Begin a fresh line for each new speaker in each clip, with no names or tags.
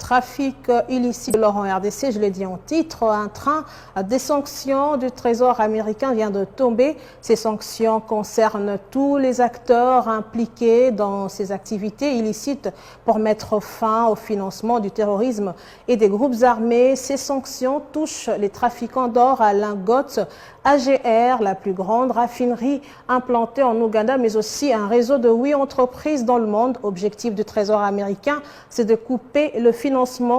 trafic illicite de l'or en RDC, je l'ai dit en titre, un train des sanctions du Trésor américain vient de tomber. Ces sanctions concernent tous les acteurs impliqués dans ces activités illicites pour mettre fin au financement du terrorisme et des groupes armés. Ces sanctions touchent les trafiquants d'or à lingots, AGR, la plus grande raffinerie implantée en Ouganda, mais aussi un réseau de 8 entreprises dans le monde. Objectif du Trésor américain, c'est de couper le financement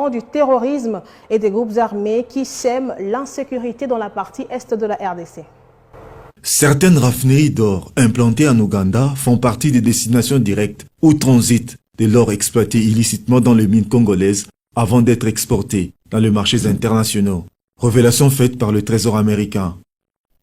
du terrorisme et des groupes armés qui sèment l'insécurité dans la partie est de la RDC.
Certaines raffineries d'or implantées en Ouganda font partie des destinations directes où transitent de l'or exploité illicitement dans les mines congolaises avant d'être exporté dans les marchés internationaux. Révélation faite par le Trésor américain.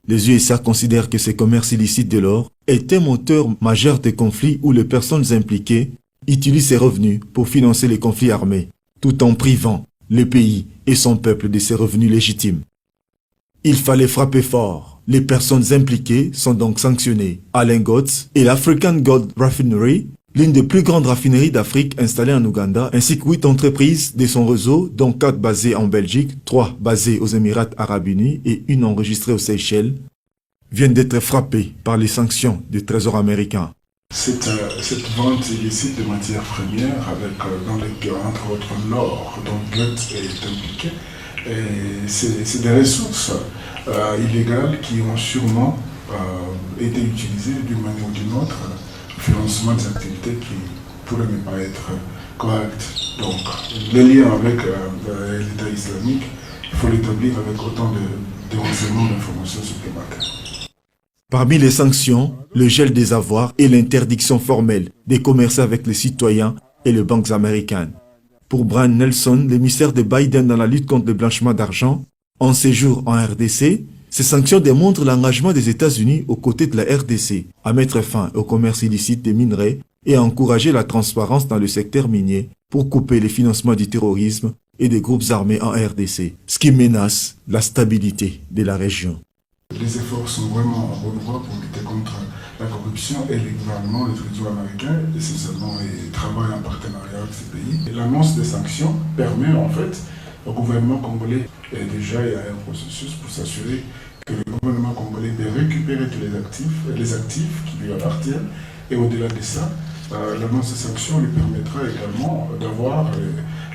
Les USA considèrent que ce commerce illicite de l'or est un moteur majeur des conflits où les personnes impliquées utilisent ces revenus pour financer les conflits armés, tout en privant le pays et son peuple de ses revenus légitimes. Il fallait frapper fort. Les personnes impliquées sont donc sanctionnées. Alain Gotz et l'African Gold Refinery, l'une des plus grandes raffineries d'Afrique installée en Ouganda, ainsi que 8 entreprises de son réseau, dont 4 basées en Belgique, 3 basées aux Émirats Arabes Unis et une enregistrée aux Seychelles, viennent d'être frappées par les sanctions du Trésor américain.
Cette vente illicite de matières premières, dans lesquelles, entre autres, l'or, dont Gotz est impliqué, c'est des ressources illégales qui ont sûrement été utilisées d'une manière ou d'une autre financement des activités qui pourraient ne pas être correctes. Donc, le lien avec l'État islamique, il faut l'établir avec autant de renseignements d'informations supplémentaires.
Parmi les sanctions, le gel des avoirs et l'interdiction formelle de commercer avec les citoyens et les banques américaines. Pour Brian Nelson, l'émissaire de Biden dans la lutte contre le blanchiment d'argent, en séjour en RDC, ces sanctions démontrent l'engagement des États-Unis aux côtés de la RDC à mettre fin au commerce illicite des minerais et à encourager la transparence dans le secteur minier pour couper les financements du terrorisme et des groupes armés en RDC, ce qui menace la stabilité de la région.
Les efforts sont vraiment en bonne voie pour lutter contre la corruption et le gouvernement, le Trésor américain, essentiellement, et travaillent en partenariat avec ces pays. L'annonce des sanctions permet en fait au gouvernement congolais, et déjà il y a un processus pour s'assurer que le gouvernement congolais peut récupérer tous les actifs qui lui appartiennent. Et au-delà de ça, l'annonce des sanctions lui permettra également d'avoir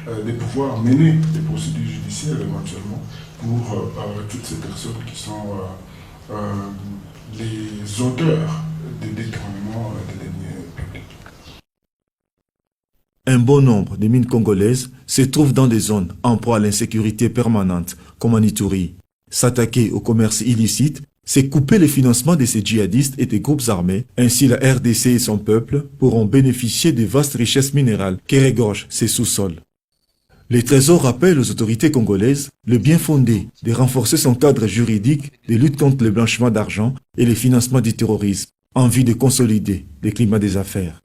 de pouvoir mener des procédures judiciaires éventuellement pour toutes ces personnes qui sont les auteurs des détournements des deniers publics.
Un bon nombre de mines congolaises se trouvent dans des zones en proie à l'insécurité permanente, comme en Ituri. S'attaquer au commerce illicite, c'est couper le financement de ces djihadistes et des groupes armés. Ainsi, la RDC et son peuple pourront bénéficier des vastes richesses minérales qui regorgent ces sous-sols. Le Trésor rappelle aux autorités congolaises le bien fondé de renforcer son cadre juridique de lutte contre le blanchiment d'argent et le financement du terrorisme, en vue de consolider le climat des affaires.